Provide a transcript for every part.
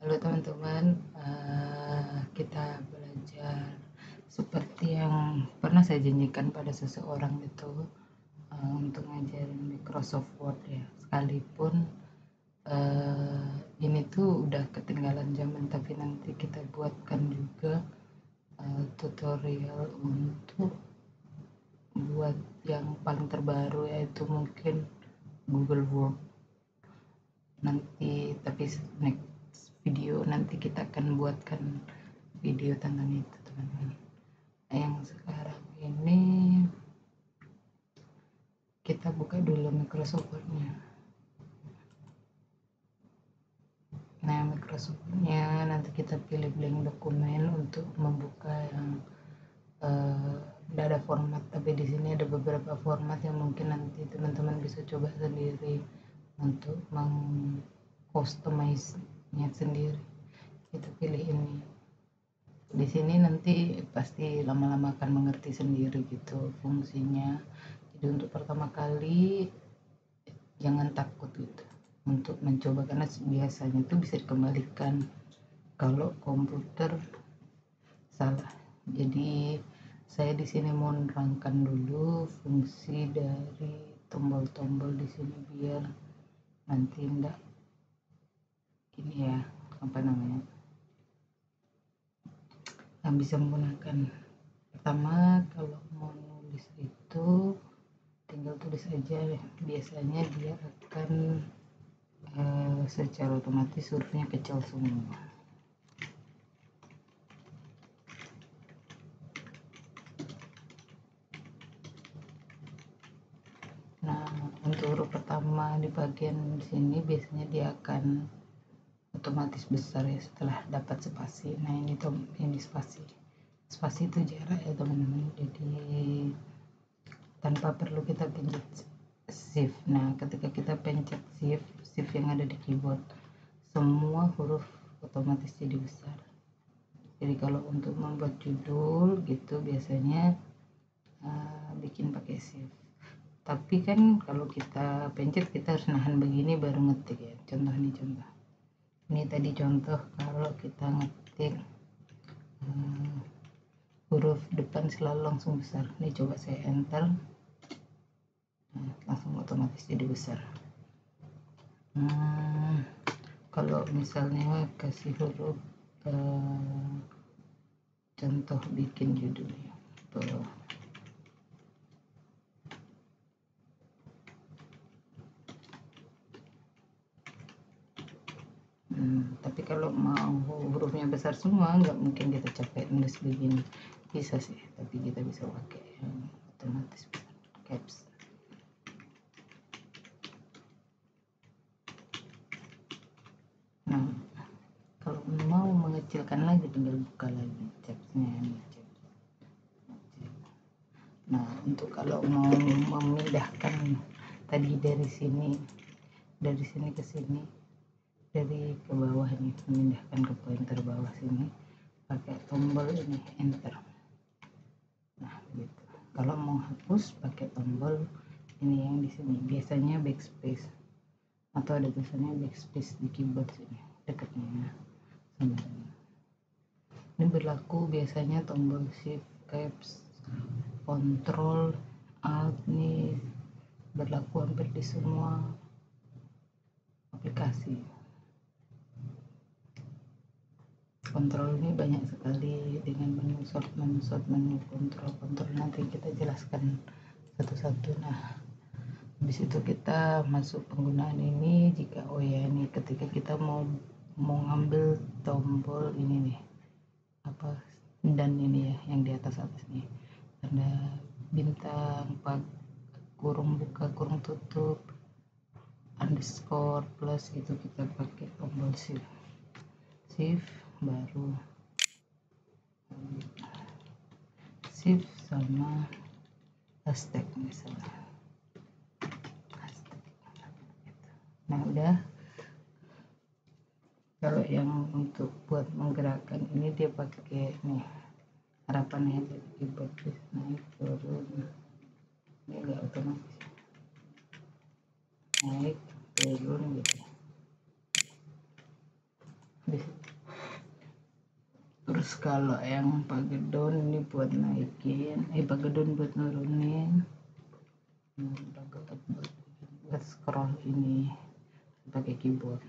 Halo teman-teman, kita belajar seperti yang pernah saya janjikan pada seseorang itu, untuk ngajarin Microsoft Word ya. Sekalipun ini tuh udah ketinggalan zaman, tapi nanti kita buatkan juga tutorial untuk buat yang paling terbaru, yaitu mungkin Google Word nanti. Tapi next video nanti kita akan buatkan video tentang itu teman-teman. Yang sekarang ini kita buka dulu Microsoft Word-nya. Nah, Microsoft Word-nya nanti kita pilih blank dokumen untuk membuka yang tidak ada format, tapi di sini ada beberapa format yang mungkin nanti teman-teman bisa coba sendiri untuk meng-customize-nya sendiri. Kita pilih ini. Di sini nanti pasti lama-lama akan mengerti sendiri gitu fungsinya. Jadi untuk pertama kali jangan takut gitu untuk mencoba, karena biasanya itu bisa dikembalikan kalau komputer salah. Jadi saya di sini mau nerangkan dulu fungsi dari tombol-tombol di sini biar nanti enggak ini ya, apa namanya, yang bisa menggunakan. Pertama, kalau mau nulis itu tinggal tulis aja, biasanya dia akan secara otomatis hurufnya kecil semua. Nah, untuk huruf pertama di bagian sini biasanya dia akan otomatis besar ya setelah dapat spasi. Nah, ini spasi. Spasi itu jarak ya teman-teman. Jadi tanpa perlu kita pencet shift. Nah, ketika kita pencet shift yang ada di keyboard, semua huruf otomatis jadi besar. Jadi kalau untuk membuat judul gitu biasanya bikin pakai shift. Tapi kan kalau kita pencet kita harus nahan begini baru ngetik ya. Contoh. Ini tadi contoh kalau kita ngetik huruf depan selalu langsung besar. Ini coba saya enter, langsung otomatis jadi besar. Kalau misalnya kasih huruf contoh bikin judulnya tuh. Tapi kalau mau hurufnya besar semua nggak mungkin kita capek nulis begini. Bisa sih, tapi kita bisa pakai yang otomatis caps. Nah, kalau mau mengecilkan lagi tinggal buka lagi capsnya ini. Nah, untuk kalau mau memindahkan tadi dari sini ke sini, dari ke bawah ini, memindahkan ke pointer bawah sini pakai tombol ini enter. Nah, gitu. Kalau mau hapus pakai tombol ini yang di sini, biasanya backspace atau ada tulisannya backspace di keyboard sini dekatnya sama ini. Ini berlaku biasanya tombol shift, caps, control, alt, nih berlaku hampir di semua aplikasi. Kontrol ini banyak sekali dengan menu short, menu kontrol nanti kita jelaskan satu-satu. Nah, habis itu kita masuk penggunaan ini. Jika ini ketika kita mau ngambil tombol ini nih, apa, dan ini ya yang di atas nih ada bintang, kurung buka, kurung tutup, underscore, plus, itu kita pakai tombol shift baru shift sama hashtag misalnya hashtag. Nah, udah. Kalau yang untuk buat menggerakkan ini dia pakai nih harapannya jadi keyboard naik turun, ini enggak otomatis naik turun gitu. Terus kalau yang pagedon ini buat naikin, pagedon buat nurunin, buat scroll ini pakai keyboard.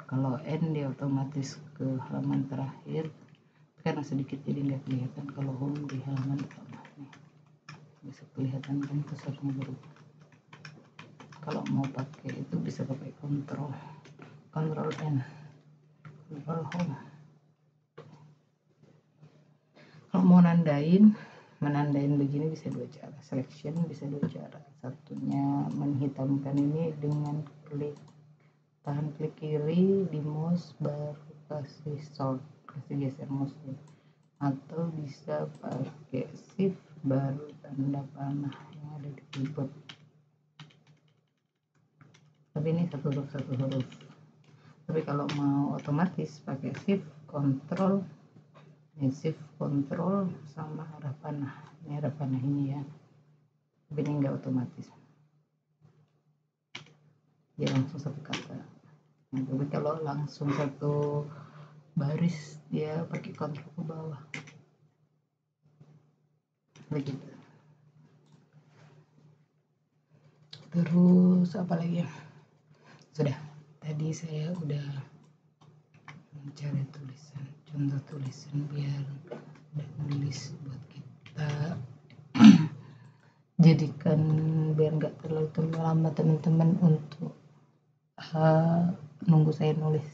Kalau N dia otomatis ke halaman terakhir, karena sedikit jadi nggak kelihatan. Kalau home di halaman pertama nih bisa kelihatan kan kursornya berubah. Kalau mau pakai itu bisa pakai Ctrl N, Ctrl home. Kalau mau menandain begini bisa dua cara. Selection bisa dua cara. Satunya menghitamkan ini dengan tahan klik kiri di mouse baru kasih sort, kasih geser mouse, atau bisa pakai shift baru tanda panah yang ada di keyboard. Tapi ini satu huruf. Tapi kalau mau otomatis pakai shift control sama arah panah. Ini arah panah ini ya. Tapi ini enggak otomatis. Dia langsung satu kata. Nah, tapi kalau langsung satu baris dia pakai kontrol ke bawah. Begitu. Terus apa lagi ya? Sudah. Tadi saya udah mencari tulisan, contoh tulisan biar udah nulis buat kita jadikan biar nggak terlalu lama teman-teman untuk nunggu saya nulis.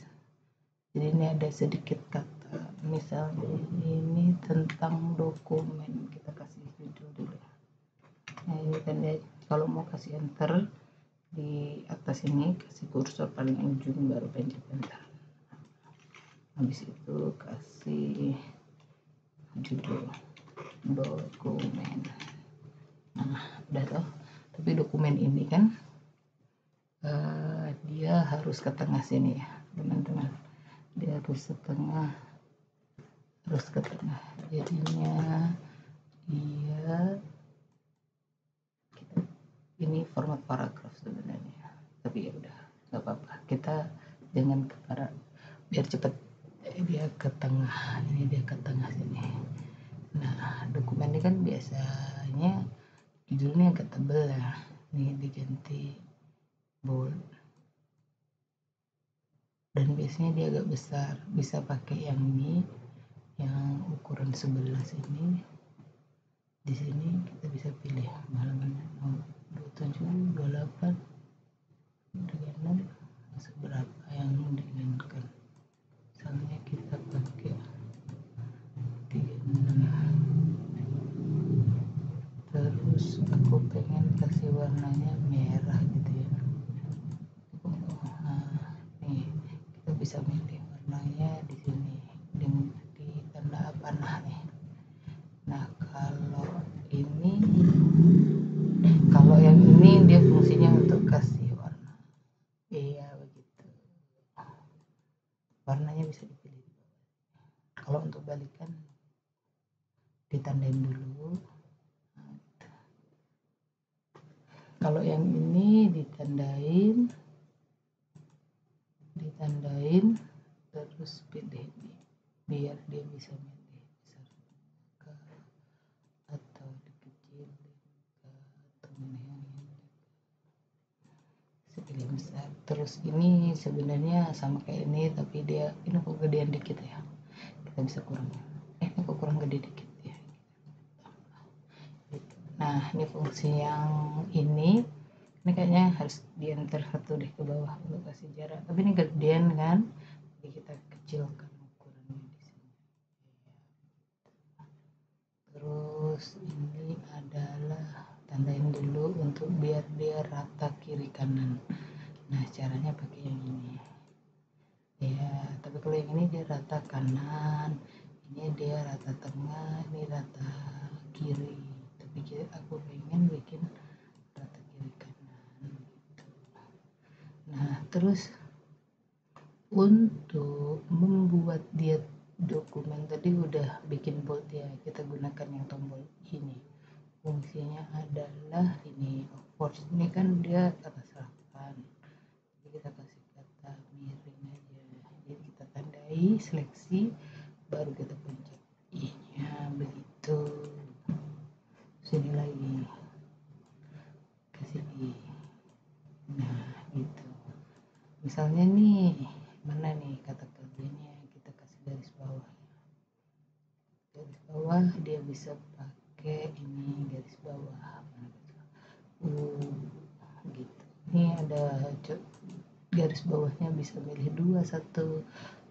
Jadi ini ada sedikit kata, misalnya ini tentang dokumen, kita kasih judul dulu. Nah ini kan ya, kalau mau kasih enter di atas ini kasih kursor paling ujung baru pencet enter. Habis itu kasih judul dokumen. Nah udah toh. Tapi dokumen ini kan dia harus ke tengah sini ya teman-teman. Dia harus ke tengah, jadinya dia ini format paragraf sebenarnya, tapi ya udah nggak apa-apa, kita jangan ke biar cepet. Dia ke tengah, ini dia ke tengah sini. Nah dokumen ini kan biasanya judulnya agak tebel ya, ini diganti bold, dan biasanya dia agak besar. Bisa pakai yang ini, yang ukuran 11 ini. Di sini kita bisa pilih halamannya mau 27, 28, 36, seberapa yang diinginkan. Misalnya kita pakai 36. Terus aku pengen kasih warnanya merah gitu ya. Nah, nih kita bisa milih warnanya di sini dengan di tanda panah nih. Nah kalau yang ini dia fungsinya untuk kasih warna. Iya begitu. Warnanya bisa dipilih. Kalau untuk balikan ditandain dulu. Kalau yang ini ditandain terus pilih ini biar dia bisa milih besar ke atau dikecilin ke atau mana yang ini pilih besar. Terus ini sebenarnya sama kayak ini, tapi dia ini kok gedean dikit ya, kita bisa kurangin. Ini kok kurang gede dikit ya. Nah ini fungsi yang ini kayaknya harus di enter satu deh ke bawah untuk kasih jarak, tapi ini gedean kan, jadi kita kecilkan ukurannya di sini. Terus ini adalah tandain dulu untuk biar dia rata kiri kanan. Nah caranya pakai yang ini ya, tapi kalau yang ini dia rata kanan, ini dia rata tengah, ini rata kiri, tapi aku pengen bikin rata kiri kanan gitu. Nah terus untuk membuat dia dokumen tadi udah bikin bold ya, kita gunakan yang tombol ini. Fungsinya adalah ini, force ini kan dia kata selatan, jadi kita kasih kata miring aja, jadi kita nilai seleksi, baru kita pencet I-nya begitu. Sini lagi kasih I. Nah gitu, misalnya nih mana nih kata kerjanya, kita kasih garis bawah, dia bisa pakai ini garis bawah gitu. Ini ada garis bawahnya, bisa milih 2, 1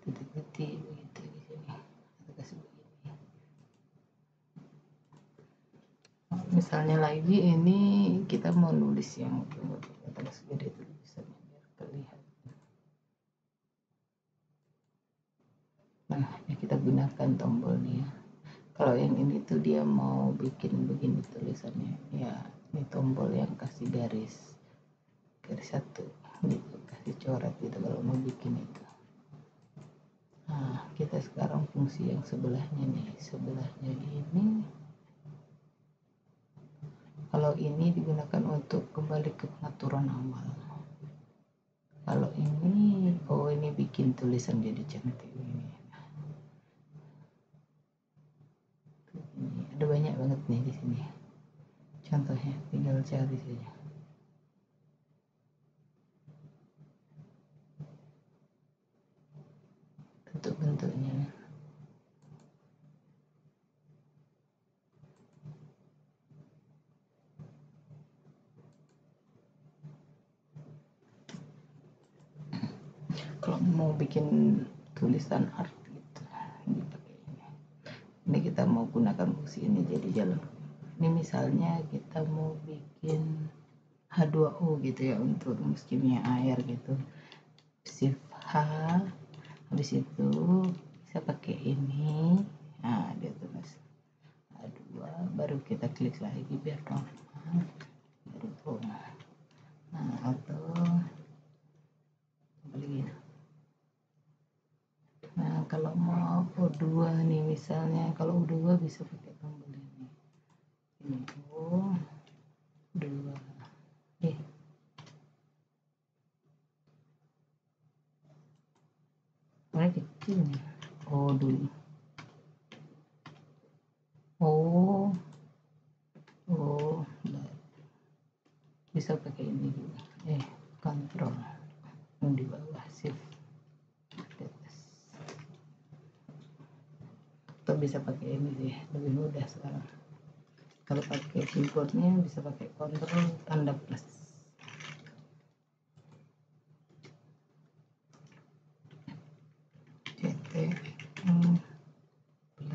titik-titik begitu di sini. Kita kasih begini. Misalnya lagi ini kita mau nulis yang kita kasih gede tulisannya biar terlihat. Nah, ya kita gunakan tombolnya. Kalau yang ini tuh dia mau bikin begini tulisannya, ya ini tombol yang kasih garis 1 gitu, kasih coret gitu kalau mau bikin itu. Nah, kita sekarang fungsi yang sebelahnya nih, sebelahnya ini, kalau ini digunakan untuk kembali ke pengaturan awal. Kalau ini, ini bikin tulisan jadi cantik ini. Ada banyak banget nih di sini. Contohnya tinggal cari saja. Bentuk-bentuknya. Kalau mau bikin tulisan art gitu, dipakai ini. Ini kita mau gunakan fungsi ini jadi jalan. Ini misalnya kita mau bikin H2O gitu ya, untuk rumus kimia air gitu. Shift H, habis itu bisa pakai ini. Nah, dia tulis H2, baru kita klik lagi biar normal, baru nah atau begini. Nah, kalau mau O2 nih misalnya, kalau O2 bisa pakai tombol ini. Ini O2. Mana kecil nih. O dulu. Bisa pakai ini juga. Kontrol yang di bawah, shift di atas. Atau bisa pakai ini sih, lebih mudah sekarang. Kalau pakai keyboardnya bisa pakai kontrol tanda plus.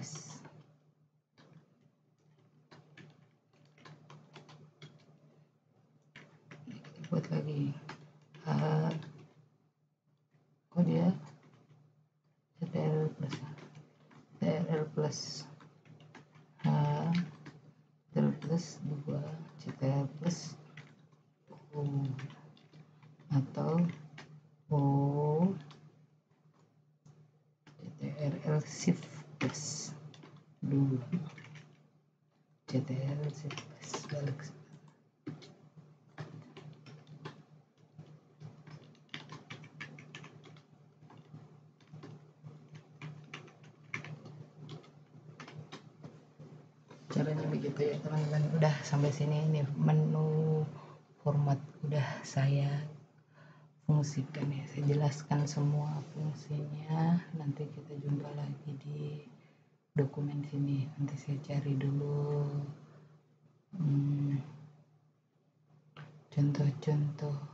plus. Buat lagi dia CTRL plus CTRL plus 2 CTRL plus O, atau O CTRL shift plus 2 CTRL shift plus balik. Caranya begitu ya teman-teman. Udah sampai sini, ini menu format udah saya fungsikan ya, saya jelaskan semua fungsinya. Nanti kita jumpa lagi di dokumen sini. Nanti saya cari dulu contoh-contoh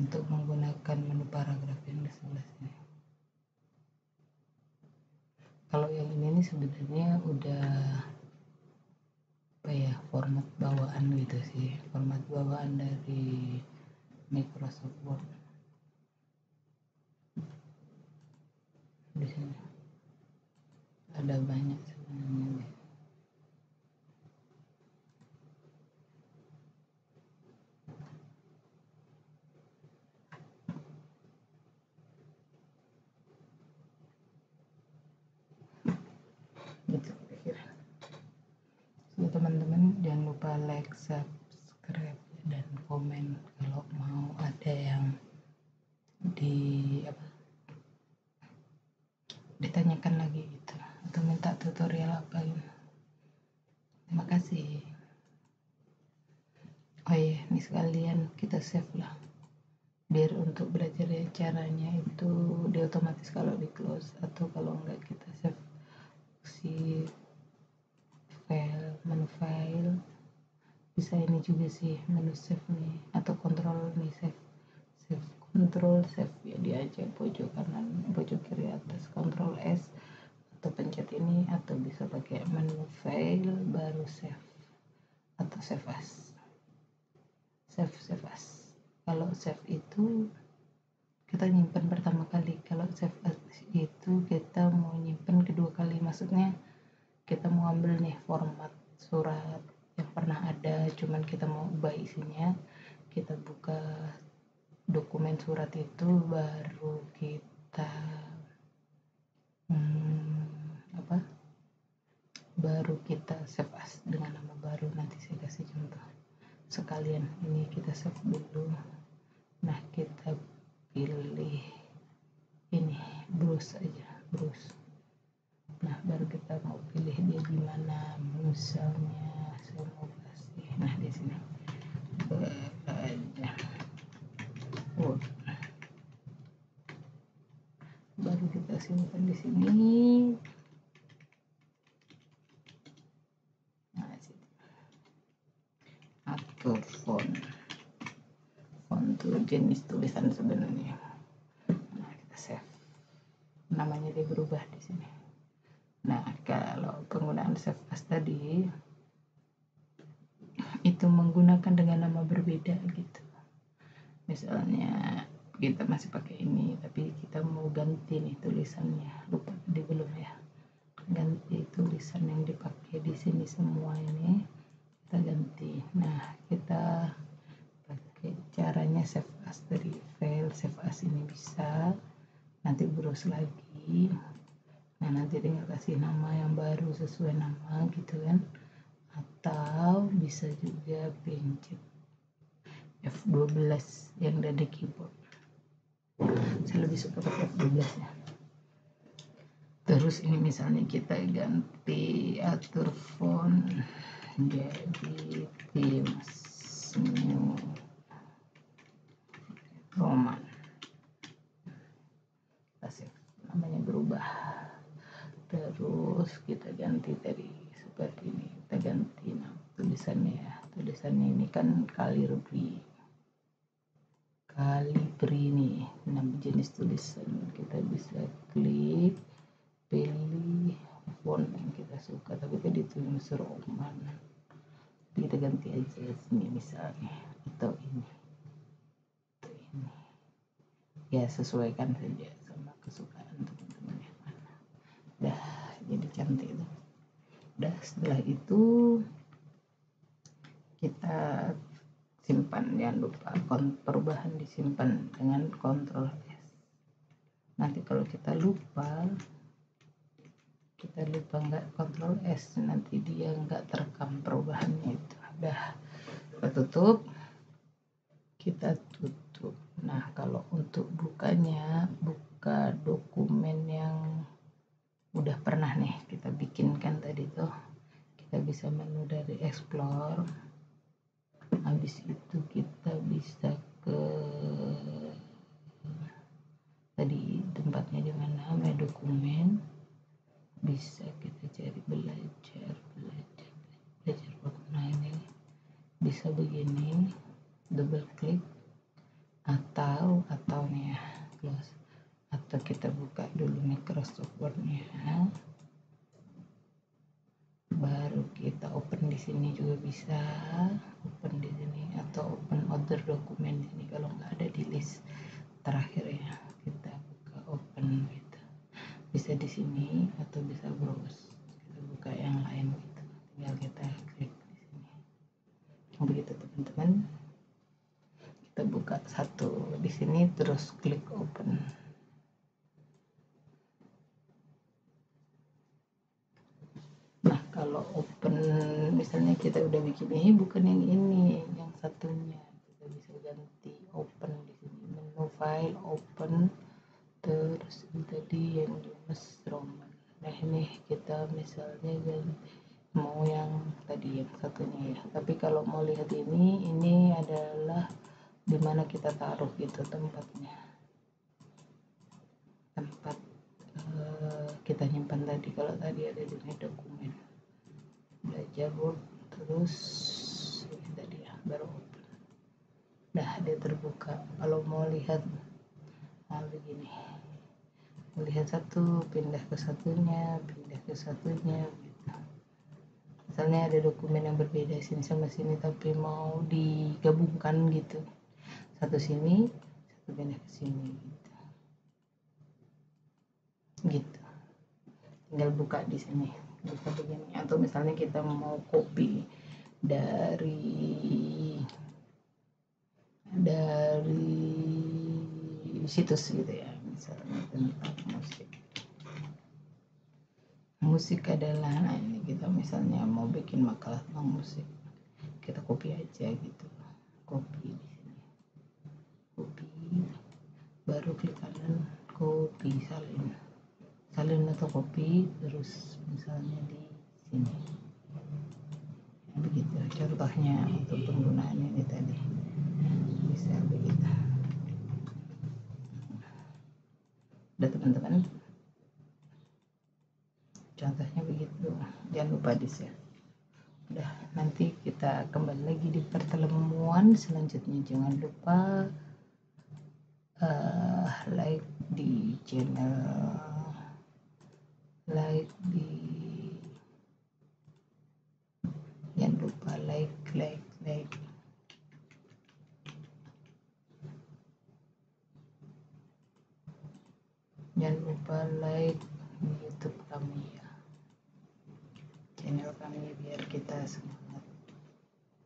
untuk menggunakan menu paragraf yang di sebelah sini. Kalau yang ini sebenarnya udah format bawaan gitu sih, format bawaan dari Microsoft Word. Di sini ada banyak sebenarnya. Gitu kira-kira. So, teman-teman, jangan lupa like, subscribe, dan komen kalau mau ada yang ditanyakan lagi gitu, atau minta tutorial apa gitu. Terima kasih. Oh iya, ini sekalian kita save lah, biar untuk belajar caranya itu dia otomatis kalau di close, atau kalau enggak kita save si file, menu file. Bisa ini juga sih, menu save nih, atau kontrol nih, save control save ya, dia aja pojok kanan, pojok kiri atas, kontrol S atau pencet ini, atau bisa pakai menu file baru save atau save as. Kalau save itu kita nyimpan pertama kali, kalau save as itu kita mau nyimpan kedua kali, maksudnya kita mau ambil nih format surat yang pernah ada, cuman kita mau ubah isinya, kita buka dokumen surat itu, baru kita baru kita save as dengan nama baru. Nanti saya kasih contoh sekalian. Ini kita save dulu. Nah, kita pilih ini browse aja, browse. Nah, baru kita mau pilih dia di mana, misalnya saya mau kasih, nah di sini aja. Baru kita simpan di sini. Nah, situ. Atur font tuh jenis tulisan sebenarnya. Nah, kita save. Namanya dia berubah di sini. Nah, kalau penggunaan save as tadi itu menggunakan dengan nama berbeda gitu. Misalnya kita masih pakai ini, tapi kita mau ganti nih tulisannya, lupa tadi belum ya, ganti tulisan yang dipakai di sini semua ini kita ganti. Nah, kita pakai caranya save as dari file save as ini, bisa nanti browse lagi. Nah, nanti tinggal kasih nama yang baru sesuai nama gitu kan, atau bisa juga pencet F12 yang ada di keyboard. Saya lebih suka pakai F12 ya. Terus ini misalnya kita ganti, atur font jadi Times New Roman, kasih namanya berubah. Terus kita ganti dari seperti ini, kita ganti nama tulisannya ya. Tulisannya ini kan Calibri nih, nama jenis tulisan. Kita bisa klik, pilih font yang kita suka, tapi tadi tulis Roman, kita ganti aja sini misalnya, atau ini ya, sesuaikan saja sama kesukaan teman-teman yang mana. Dah jadi cantik tuh. Dah, setelah itu kita simpan, jangan lupa perubahan disimpan dengan kontrol S. Nanti kalau kita lupa nggak kontrol S, nanti dia nggak terekam perubahannya itu. Dah, kita tutup. Nah, kalau untuk bukanya, buka dokumen yang udah pernah nih kita bikinkan tadi tuh, kita bisa menu dari explore. Habis itu kita bisa ke tadi tempatnya di mana, my dokumen. Bisa kita cari belajar nah ini bisa begini, double klik, atau nih ya, close, atau kita buka dulu Microsoft Word-nya, baru kita open di sini juga bisa, open di sini, atau open other dokumen di sini kalau nggak ada di list terakhir ya, kita buka open gitu, bisa di sini atau bisa browse, kita buka yang lain gitu, tinggal kita klik di sini. Begitu teman-teman, kita buka satu di sini terus klik open. Nah, kalau open misalnya kita udah bikin ini bukan yang ini, yang satunya kita bisa ganti open di sini, menu file open, terus tadi yang Mas Roman. Nah ini kita misalnya mau yang tadi yang satunya ya, tapi kalau mau lihat ini adalah dimana kita taruh gitu tempatnya, tempat kita nyimpan tadi. Kalau tadi ada di dokumen belajar Word, terus ini tadi ya baru open, nah dia terbuka. Kalau mau lihat begini, melihat satu pindah ke satunya gitu. Misalnya ada dokumen yang berbeda sini sama sini tapi mau digabungkan gitu, satu sini satu pindah ke sini gitu. Tinggal buka di sini, buka begini. Atau misalnya kita mau copy dari situs gitu ya, misalnya tentang musik adalah, nah ini kita misalnya mau bikin makalah tentang musik, kita copy aja gitu, copy di sini, copy, baru klik kanan, copy, salin atau copy, terus misalnya di sini. Begitu contohnya untuk penggunaan ini tadi, bisa begitu. Udah teman-teman, contohnya begitu, jangan lupa di share. Udah, nanti kita kembali lagi di pertemuan selanjutnya. Jangan lupa like di channel, jangan lupa like jangan lupa like di YouTube kami ya, channel kami, biar kita semangat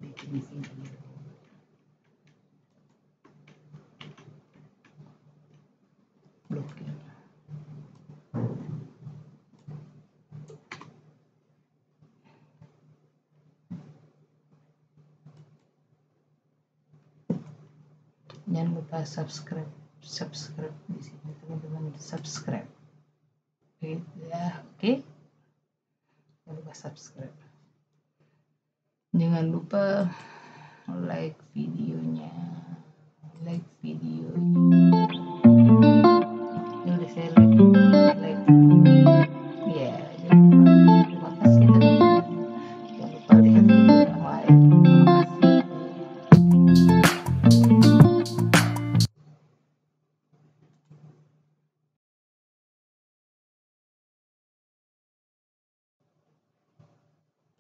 bikin video. Blocking. Jangan lupa subscribe di sini teman-teman, subscribe ya, oke? Jangan lupa subscribe, jangan lupa like videonya.